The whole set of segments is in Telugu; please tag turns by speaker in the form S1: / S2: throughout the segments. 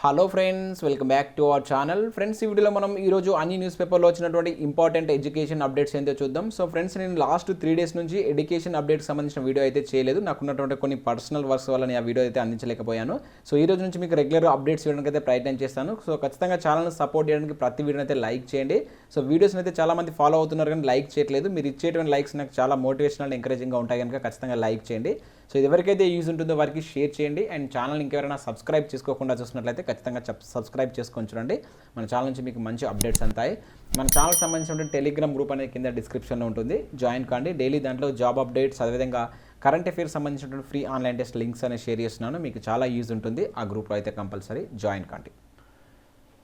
S1: Hello friends, welcome back to our channel. Friends, ఈ వీడియోలో మనం ఈరోజు అన్ని న్యూస్ పేపర్లో వచ్చినటువంటి ఇంపార్టెంట్ ఎడ్యుకేషన్ అప్డేట్స్ ఏంటో చూద్దాం. సో ఫ్రెండ్స్, నేను లాస్ట్ 3 డేస్ నుంచి ఎడ్యుకేషన్ అప్డేట్స్ సంబంధించిన వీడియో అయితే చేయలేదు. నాకున్నటువంటి కొన్ని పర్సనల్ వర్క్స్ వల్ల నేను ఆ వీడియో అయితే అందించలేకపోయాను. సో ఈ రోజు నుంచి మీకు రెగ్యులర్ అప్డేట్స్ ఇవ్వడానికి అయితే ప్రయత్నం చేస్తాను. సో ఖచ్చితంగా ఛానల్ని సపోర్ట్ చేయడానికి ప్రతి వీడియోని అయితే లైక్ చేయండి. సో వీడియోస్ని అయితే చాలామంది ఫాలో అవుతున్నారు కానీ లైక్ చేయట్లేదు. మీరు ఇచ్చేటువంటి లైక్స్ నాకు చాలా మోటివేషనల్ ఎంకరేజింగ్గా ఉంటాయి కనుక ఖచ్చితంగా లైక్ చేయండి. సో ఇది ఎవరికైతే యూజ్ ఉంటుందో వారికి షేర్ చేయండి. అండ్ ఛానల్ ఇంకెవరైనా సబ్స్క్రైబ్ చేసుకోకుండా చూసినట్లయితే ఖచ్చితంగా సబ్స్క్రైబ్ చేసుకొని చూడండి. మన ఛానల్ నుంచి మీకు మంచి అప్డేట్స్ అంతాయి. మన ఛానల్కి సంబంధించిన టెలిగ్రామ్ గ్రూప్ అనేది కింద డిస్క్రిప్షన్లో ఉంటుంది, జాయిన్ కాండి. డైలీ దాంట్లో జాబ్ అప్డేట్స్, అదేవిధంగా కరెంట్ అఫైర్స్ సంబంధించినటువంటి ఫ్రీ ఆన్లైన్ టెస్ట్ లింక్స్ అనేది షేర్ చేస్తున్నాను. మీకు చాలా యూజ్ ఉంటుంది. ఆ గ్రూప్లో అయితే కంపల్సరీ జాయిన్ కాండి.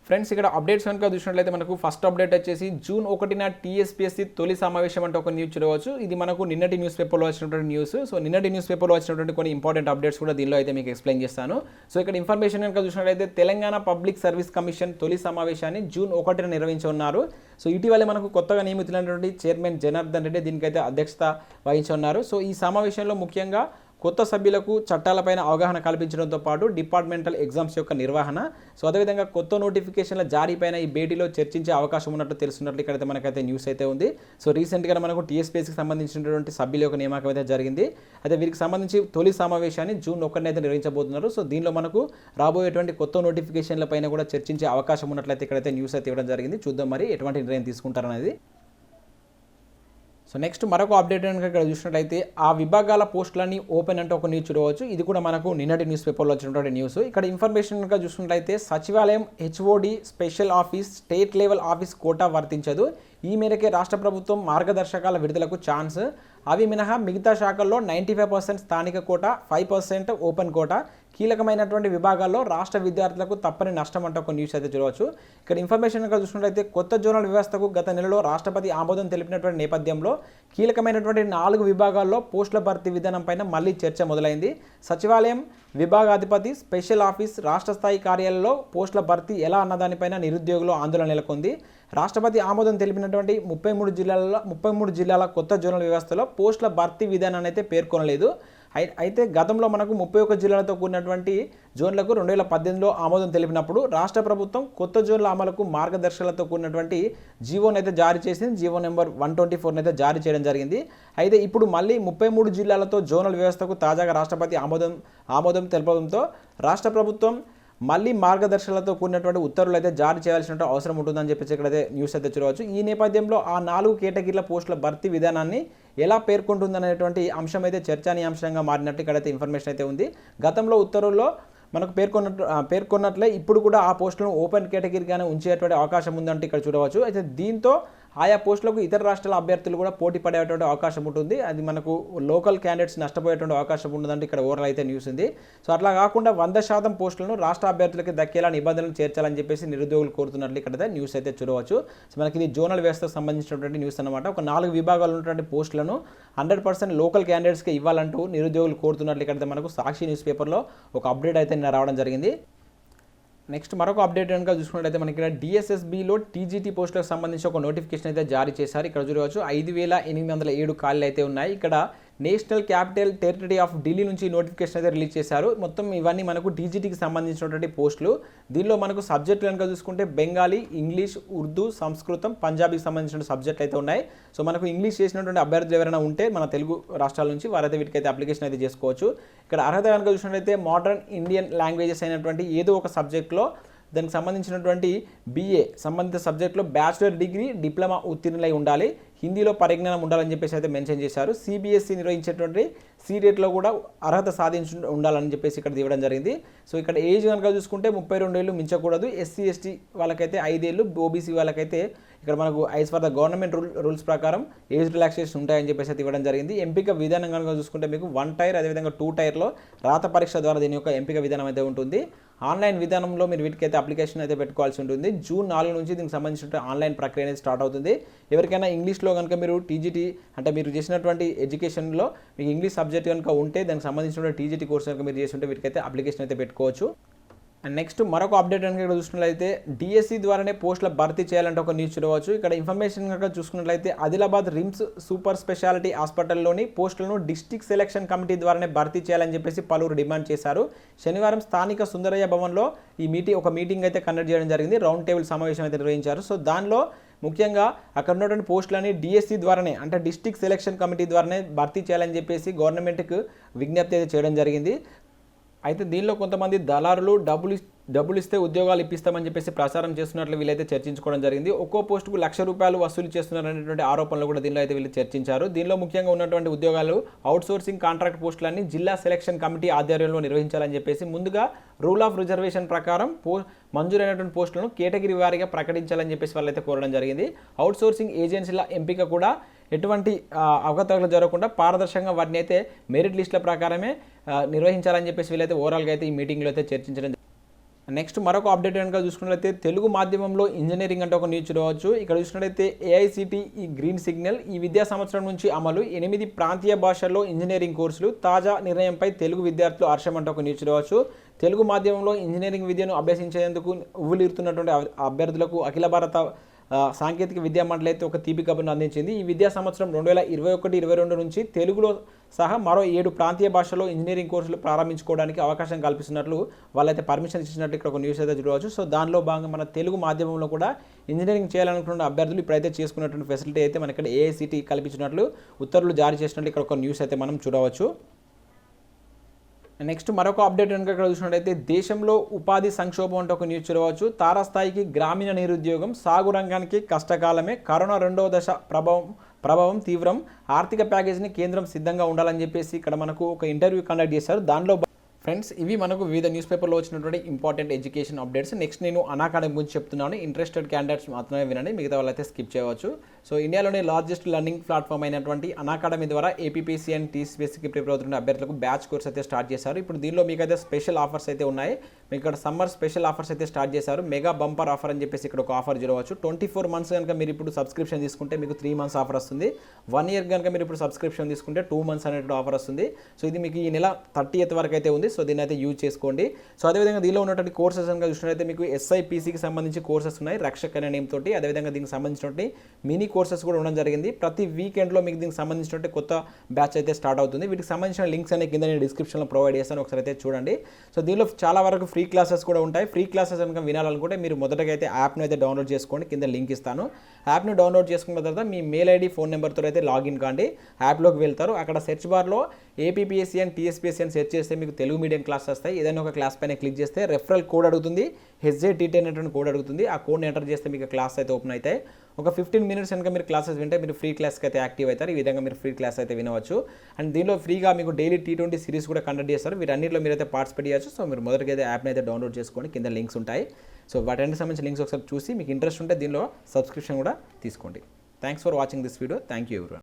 S1: ఫ్రెండ్స్, ఇక్కడ అప్డేట్స్ కనుక చూసినట్లయితే మనకు ఫస్ట్ అప్డేట్ వచ్చేసి జూన్ 1న టీఎస్పీఎస్సీ తొలి సమావేశం అంటే ఒక న్యూస్ చూడవచ్చు. ఇది మనకు నిన్నటి న్యూస్ పేపర్లో వచ్చినటువంటి న్యూస్. సో నిన్నటి న్యూస్ పేపర్లో వచ్చినటువంటి కొన్ని ఇంపార్టెంట్ అప్డేట్స్ కూడా దీనిలో అయితే మీకు ఎక్స్ప్లెయిన్ చేస్తాను. సో ఇక్కడ ఇన్ఫర్మేషన్ కనుక చూసినట్లయితే తెలంగాణ పబ్లిక్ సర్వీస్ కమిషన్ తొలి సమావేశాన్ని జూన్ 1న నిర్వహించనున్నారు. సో ఇటీవలే మనకు కొత్తగా నియమితులైనటువంటి చైర్మన్ జనార్దన్ రెడ్డి దీనికైతే అధ్యక్షత వహించనున్నారు. సో ఈ సమావేశంలో ముఖ్యంగా కొత్త సభ్యులకు చట్టాలపైన అవగాహన కల్పించడంతో పాటు డిపార్ట్మెంటల్ ఎగ్జామ్స్ యొక్క నిర్వహణ, సో అదేవిధంగా కొత్త నోటిఫికేషన్ల జారీపైన ఈ భేటీలో చర్చించే అవకాశం ఉన్నట్టు తెలుస్తున్నట్లు ఇక్కడైతే మనకైతే న్యూస్ అయితే ఉంది. సో రీసెంట్గా మనకు టీఎస్పీఎస్సీకి సంబంధించినటువంటి సభ్యుల యొక్క నియామకం అయితే జరిగింది. అయితే వీరికి సంబంధించి తొలి సమావేశాన్ని జూన్ 1న అయితే నిర్వహించబోతున్నారు. సో దీనిలో మనకు రాబోయేటువంటి కొత్త నోటిఫికేషన్ల పైన కూడా చర్చించే అవకాశం ఉన్నట్లయితే ఇక్కడైతే న్యూస్ అయితే ఇవ్వడం జరిగింది. చూద్దాం మరి ఎటువంటి నిర్ణయం తీసుకుంటారనేది. సో నెక్స్ట్ మరొక అప్డేట్ కనుక ఇక్కడ చూసినట్లయితే ఆ విభాగాల పోస్టులన్నీ ఓపెన్ అంటే ఒక న్యూస్ చూడవచ్చు. ఇది కూడా మనకు నిన్నటి న్యూస్ పేపర్లో వచ్చినటువంటి న్యూస్. ఇక్కడ ఇన్ఫర్మేషన్ కనుక చూసినట్లయితే సచివాలయం, HOD, special office, state level office quota వర్తించదు. ఈ మేరకే రాష్ట్ర ప్రభుత్వం మార్గదర్శకాల విడుదలకు ఛాన్స్. అవి మినహా మిగతా శాఖల్లో 95% స్థానిక కోటా, 5% ఓపెన్ కోటా. కీలకమైనటువంటి విభాగాల్లో రాష్ట్ర విద్యార్థులకు తప్పని నష్టం అంటే ఒక న్యూస్ అయితే చూడవచ్చు. ఇక్కడ ఇన్ఫర్మేషన్ కనుక చూసినట్లయితే కొత్త జోనల్ వ్యవస్థకు గత నెలలో రాష్ట్రపతి ఆమోదం తెలిపినటువంటి నేపథ్యంలో కీలకమైనటువంటి 4 విభాగాల్లో పోస్టుల భర్తీ విధానం పైన మళ్ళీ చర్చ మొదలైంది. సచివాలయం విభాగాధిపతి, స్పెషల్ ఆఫీస్, రాష్ట్ర స్థాయి కార్యాలయంలో పోస్టుల భర్తీ ఎలా అన్నదానిపైన నిరుద్యోగులు ఆందోళన నెలకొంది. రాష్ట్రపతి ఆమోదం తెలిపినటువంటి 33 జిల్లాల కొత్త జోనల్ వ్యవస్థలో పోస్టుల భర్తీ విధానాన్ని అయితే పేర్కొనలేదు. అయితే గతంలో మనకు 31 జిల్లాలతో కూడినటువంటి జోన్లకు 2018లో ఆమోదం తెలిపినప్పుడు రాష్ట్ర ప్రభుత్వం కొత్త జోన్ల అమలుకు మార్గదర్శకాలతో కూడినటువంటి జీవోను అయితే జారీ చేసింది. జీవో నెంబర్ 124 అయితే జారీ చేయడం జరిగింది. అయితే ఇప్పుడు మళ్ళీ 33 జిల్లాలతో జోనల్ వ్యవస్థకు తాజాగా రాష్ట్రపతి ఆమోదం తెలపడంతో రాష్ట్ర ప్రభుత్వం మళ్ళీ మార్గదర్శకాలతో కూడినటువంటి ఉత్తర్వులు అయితే జారీ చేయాల్సిన అవసరం ఉంటుందని చెప్పేసి ఇక్కడైతే న్యూస్ అయితే చూడవచ్చు. ఈ నేపథ్యంలో ఆ 4 కేటగిరీల పోస్టుల భర్తీ విధానాన్ని ఎలా పేర్కొంటుందనేటువంటి అంశం అయితే చర్చానీయాంశంగా మారినట్టు ఇక్కడైతే ఇన్ఫర్మేషన్ అయితే ఉంది. గతంలో ఉత్తర్వుల్లో మనకు పేర్కొన్నట్లే ఇప్పుడు కూడా ఆ పోస్టులను ఓపెన్ కేటగిరీగానే ఉంచేటువంటి అవకాశం ఉందంటే ఇక్కడ చూడవచ్చు. అయితే దీంతో ఆయా పోస్టులకు ఇతర రాష్ట్రాల అభ్యర్థులు కూడా పోటీ పడేటువంటి అవకాశం ఉంటుంది. అది మనకు లోకల్ క్యాండిడేట్స్ నష్టపోయేటువంటి అవకాశం ఉండదంటే ఇక్కడ ఓవరాల్ అయితే న్యూస్ ఉంది. సో అట్లా కాకుండా 100% పోస్టులను రాష్ట్ర అభ్యర్థులకి దక్కేలా నిబంధనలు చేర్చాలని చెప్పేసి నిరుద్యోగులు కోరుతున్నట్లు ఇక్కడ న్యూస్ అయితే చూడవచ్చు. సో మనకి ఇది జోనల్ వ్యవస్థకు సంబంధించినటువంటి న్యూస్ అనమాట. ఒక 4 విభాగాలు ఉన్నటువంటి పోస్టులను 100% లోకల్ క్యాండిడేట్స్కి ఇవ్వాలంటూ నిరుద్యోగులు కోరుతున్నట్లు ఇక్కడ మనకు సాక్షి న్యూస్ పేపర్లో ఒక అప్డేట్ అయితే రావడం జరిగింది. నెక్స్ట్ మరొక అప్డేట్ కనుక చూసుకున్నట్లయితే మనకి ఇక్కడ డిఎస్ఎస్బిలో టీజీటీ పోస్టులకు సంబంధించి ఒక నోటిఫికేషన్ అయితే జారీ చేశారు. ఇక్కడ చూడవచ్చు 5807 ఖాళీలు అయితే ఉన్నాయి. ఇక్కడ national capital territory of Delhi నుంచి నోటిఫికేషన్ అయితే రిలీజ్ చేశారు. మొత్తం ఇవన్నీ మనకు టీజీటీకి సంబంధించినటువంటి పోస్టులు. దీనిలో మనకు సబ్జెక్టులు కనుక చూసుకుంటే బెంగాలీ, ఇంగ్లీష్, ఉర్దూ, సంస్కృతం, పంజాబీకి సంబంధించిన సబ్జెక్టులు అయితే ఉన్నాయి. సో మనకు ఇంగ్లీష్ చేసినటువంటి అభ్యర్థులు ఎవరైనా ఉంటే మన తెలుగు రాష్ట్రాల నుంచి వారైతే వీటికైతే అప్లికేషన్ అయితే చేసుకోవచ్చు. ఇక్కడ అర్హత కనుక చూసినట్లయితే మోడర్న్ ఇండియన్ లాంగ్వేజెస్ అయినటువంటి ఏదో ఒక సబ్జెక్ట్లో దానికి సంబంధించినటువంటి BA సంబంధిత సబ్జెక్టులో బ్యాచిలర్ డిగ్రీ, డిప్లొమా ఉత్తీర్ణులై ఉండాలి. హిందీలో పరిజ్ఞానం ఉండాలని చెప్పేసి అయితే మెన్షన్ చేశారు. CBSE నిర్వహించేటువంటి సీరియట్లో కూడా అర్హత సాధించి ఉండాలని చెప్పేసి ఇక్కడ ఇవ్వడం జరిగింది. సో ఇక్కడ ఏజ్ కనుక చూసుకుంటే 32 ఏళ్ళు మించకూడదు. SC ST వాళ్ళకైతే 5 ఏళ్ళు, OBC వాళ్ళకైతే ఇక్కడ మనకు as for the government rules ప్రకారం ఏజ్ రిలాక్సేషన్ ఉంటాయని చెప్పేసి అయితే ఇవ్వడం జరిగింది. ఎంపిక విధానం కనుక చూసుకుంటే మీకు 1 టైర్ అదేవిధంగా 2 టైర్లో రాత పరీక్ష ద్వారా దీని యొక్క ఎంపిక విధానం అయితే ఉంటుంది. ఆన్లైన్ విధానంలో మీరు వీటికైతే అప్లికేషన్ అయితే పెట్టుకోవాల్సి ఉంటుంది. జూన్ 4 నుంచి దీనికి సంబంధించిన ఆన్లైన్ ప్రక్రియ అనేది స్టార్ట్ అవుతుంది. ఎవరికైనా ఇంగ్లీష్లో కనుక మీరు టీజీటీ అంటే మీరు చేసినటువంటి ఎడ్యుకేషన్లో మీకు ఇంగ్లీష్ సబ్జెక్ట్ కనుక ఉంటే దానికి సంబంధించిన టీజీటీ కోర్స్ కనుక మీరు చేసి ఉంటే వీటికైతే అప్లికేషన్ అయితే పెట్టుకోవచ్చు. అండ్ నెక్స్ట్ మరొక అప్డేట్ కనుక ఇక్కడ చూసుకున్నట్లయితే డిఎస్సి ద్వారానే పోస్టుల భర్తీ చేయాలంటే ఒక న్యూస్ చూడవచ్చు. ఇక్కడ ఇన్ఫర్మేషన్ కనుక చూసుకున్నట్లయితే ఆదిలాబాద్ రిమ్స్ సూపర్ స్పెషాలిటీ హాస్పిటల్లోని పోస్టులను డిస్ట్రిక్ట్ సెలక్షన్ కమిటీ ద్వారానే భర్తీ చేయాలని చెప్పేసి పలువురు డిమాండ్ చేశారు. శనివారం స్థానిక సుందరయ్య భవన్లో ఈ మీటింగ్ అయితే కండక్ట్ చేయడం జరిగింది. రౌండ్ టేబుల్ సమావేశం అయితే నిర్వహించారు. సో దానిలో ముఖ్యంగా అక్కడ ఉన్నటువంటి పోస్టులని డిఎస్సి ద్వారానే అంటే డిస్ట్రిక్ట్ సెలక్షన్ కమిటీ ద్వారానే భర్తీ చేయాలని చెప్పేసి గవర్నమెంట్కి విజ్ఞప్తి అయితే చేయడం జరిగింది. అయితే దీనిలో కొంతమంది దళారులు డబ్బులు ఇస్తే ఉద్యోగాలు ఇప్పిస్తామని చెప్పేసి ప్రచారం చేస్తున్నట్లు వీళ్ళైతే చర్చించుకోవడం జరిగింది. ఒక్కో పోస్టుకు ₹1,00,000 వసూలు చేస్తున్నారనేటువంటి ఆరోపణలు కూడా దీనిలో అయితే వీళ్ళు చర్చించారు. దీనిలో ముఖ్యంగా ఉన్నటువంటి ఉద్యోగాలు అవుట్సోర్సింగ్ కాంట్రాక్ట్ పోస్టులన్నీ జిల్లా సెలక్షన్ కమిటీ ఆధ్వర్యంలో నిర్వహించాలని చెప్పేసి ముందుగా రూల్ ఆఫ్ రిజర్వేషన్ ప్రకారం మంజూరైనటువంటి పోస్టులను కేటగిరీ వారీగా ప్రకటించాలని చెప్పేసి వాళ్ళైతే కోరడం జరిగింది. అవుట్సోర్సింగ్ ఏజెన్సీల ఎంపిక కూడా ఎటువంటి అవకతవకలు జరగకుండా పారదర్శకంగా వాటిని అయితే మెరిట్ లిస్టుల ప్రకారమే నిర్వహించాలని చెప్పేసి వీళ్ళైతే ఓవరాల్గా అయితే ఈ మీటింగ్లో అయితే చర్చించడం. నెక్స్ట్ మరొక అప్డేట్ కనుక చూసుకున్నట్లయితే తెలుగు మాధ్యమంలో ఇంజనీరింగ్ అంటే ఒక న్యూస్ చూడవచ్చు. ఇక్కడ చూసినట్లయితే ఏఐసిటిఈ గ్రీన్ సిగ్నల్ ఈ విద్యా సంవత్సరం నుంచి అమలు 8 ప్రాంతీయ భాషల్లో ఇంజనీరింగ్ కోర్సులు తాజా నిర్ణయంపై తెలుగు విద్యార్థులు హర్షం అంటే ఒక న్యూస్ చూడవచ్చు. తెలుగు మాధ్యమంలో ఇంజనీరింగ్ విద్యను అభ్యసించేందుకు ఉవ్వులీరుతున్నటువంటి అభ్యర్థులకు అఖిల భారత సాంకేతిక విద్యా మండలి అయితే ఒక తీపి కబుర్ను అందించింది. ఈ విద్యా సంవత్సరం 2021-22 నుంచి తెలుగులో సహా మరో 7 ప్రాంతీయ భాషల్లో ఇంజనీరింగ్ కోర్సులు ప్రారంభించుకోవడానికి అవకాశం కల్పిస్తున్నట్లు వాళ్ళైతే పర్మిషన్ ఇచ్చినట్లు ఇక్కడ ఒక న్యూస్ అయితే చూడవచ్చు. సో దానిలో భాగంగా మన తెలుగు మాధ్యమంలో కూడా ఇంజనీరింగ్ చేయాలనుకున్న అభ్యర్థులు ఇప్పుడైతే చేసుకున్నటువంటి ఫెసిలిటీ అయితే మనకి ఇక్కడ ఏఐసిటి కల్పించినట్లు ఉత్తర్వులు జారీ చేసినట్లు ఇక్కడ ఒక న్యూస్ అయితే మనం చూడవచ్చు. నెక్స్ట్ మరొక అప్డేట్ కనుక ఇక్కడ చూసినట్లయితే దేశంలో ఉపాధి సంక్షోభం అంటే ఒక న్యూస్ చూడవచ్చు. తారాస్థాయికి గ్రామీణ నిరుద్యోగం, సాగు రంగానికి కష్టకాలమే, కరోనా 2వ దశ ప్రభావం తీవ్రం, ఆర్థిక ప్యాకేజీని కేంద్రం సిద్ధంగా ఉండాలని చెప్పేసి ఇక్కడ మనకు ఒక ఇంటర్వ్యూ కండక్ట్ చేశారు. దానిలో ఫ్రెండ్స్ ఇవి మనకు వివిధ న్యూస్ పేపర్లో వచ్చినటువంటి ఇంపార్టెంట్ ఎడ్యుకేషన్ అప్డేట్స్. నెక్స్ట్ నేను అనాకాడమీ గురించి చెప్తున్నాను. ఇంట్రెస్టెడ్ క్యాండిడేట్స్ మాత్రమే వినండి, మిగతా వాళ్ళైతే స్కిప్ చేయవచ్చు. సో ఇండియాలోనే లార్జెస్ట్ లెర్నింగ్ ప్లాట్ఫామ్ అయినటువంటి అనాకాడమీ ద్వారా ఏపీపీఎస్సీ అండ్ టీఎస్పీఎస్సీకి ప్రిపేర్ అవుతున్న అభ్యర్థులకు బ్యాచ్ కోర్స్ అయితే స్టార్ట్ చేశారు. ఇప్పుడు దీనిలో మీకు అయితే స్పెషల్ ఆఫర్స్ అయితే ఉన్నాయి. మీకు ఇక్కడ సమ్మర్ స్పెషల్ ఆఫర్స్ అయితే స్టార్ట్ చేశారు. మెగా బంపర్ ఆఫర్ అని చెప్పేసి ఇక్కడ ఒక ఆఫర్ చూడవచ్చు. 24 months కనుక మీరు ఇప్పుడు సబ్స్క్రిప్షన్ తీసుకుంటే మీకు 3 months ఆఫర్ వస్తుంది. 1 year కనుక మీరు ఇప్పుడు సబ్స్క్రిప్షన్ తీసుకుంటే 2 months అనేటువంటి ఆఫర్ వస్తుంది. సో ఇది మీకు ఈ నెల 30th వరకు అయితే ఉంది. సో దీన్ని అయితే యూజ్ చేసుకోండి. సో అదేవిధంగా దీనిలో ఉన్నటువంటి కోర్సెస్ కనుక చూసినట్లయితే మీకు SIPCకి సంబంధించి కోర్సెస్ ఉన్నాయి రక్షక్ అనే నేమ్ తోటి. అదేవిధంగా దీనికి సంబంధించినటువంటి మినీ కోర్సెస్ కూడా ఉండడం జరిగింది. ప్రతి వీకెండ్లో మీకు దీనికి సంబంధించినటువంటి కొత్త బ్యాచ్ అయితే స్టార్ట్ అవుతుంది. వీటికి సంబంధించిన లింక్స్ అనేవి కింద నేను డిస్క్రిప్షన్లో ప్రొవైడ్ చేస్తాను, ఒకసారి అయితే చూడండి. సో దీనిలో చాలా వరకు ఫ్రీ క్లాసెస్ కూడా ఉంటాయి. ఫ్రీ క్లాసెస్ కనుక వినాలనుకుంటే మీరు మొదటగా అయితే యాప్ను అయితే డౌన్లోడ్ చేసుకోండి, కింద లింక్ ఇస్తాను. యాప్ను డౌన్లోడ్ చేసుకున్న తర్వాత మీ మెయిల్ ఐడి ఫోన్ నెంబర్తో అయితే లాగిన్ కాండి. యాప్లోకి వెళ్తారు. అక్కడ సెర్చ్ బార్లో ఏపీపీఎస్సీ అండ్ టీఎస్పీఎస్సీ అని సెర్చ్ చేస్తే మీకు తెలుగు మీడియం క్లాస్ వస్తాయి. ఏదైనా ఒక క్లాస్ పైన క్లిక్ చేస్తే రెఫరల్ కోడ్ అడుగుతుంది, HJTT అనేటువంటి కోడ్ అడుగుతుంది. ఆ కోడ్ని ఎంటర్ చేస్తే మీకు క్లాస్ అయితే ఓపెన్ అవుతాయి. ఒక 15 minutes కనుక మీరు క్లాసెస్ వింటే మీరు ఫ్రీ క్లాస్కి అయితే యాక్టివ్ అవుతారు. ఈ విధంగా మీరు ఫ్రీ క్లాస్ అయితే వినవచ్చు. అండ్ దీనిలో ఫ్రీగా మీకు డైలీ T20 సిరీస్ కూడా కండక్ట్ చేస్తారు. వీటన్నిటిలో మీరు అయితే పార్టిసిపేట్ చేయొచ్చు. సో మీరు మొదటిగా అయితే యాప్ని అయితే డౌన్లోడ్ చేసుకోండి, కింద లింక్స్ ఉంటాయి. సో వాటన్నిటికి సంబంధించిన లింక్స్ ఒకసారి చూసి మీకు ఇంట్రెస్ట్ ఉంటే దీనిలో సబ్స్క్రిప్షన్ కూడా తీసుకోండి. Thanks for watching this video. Thank you everyone.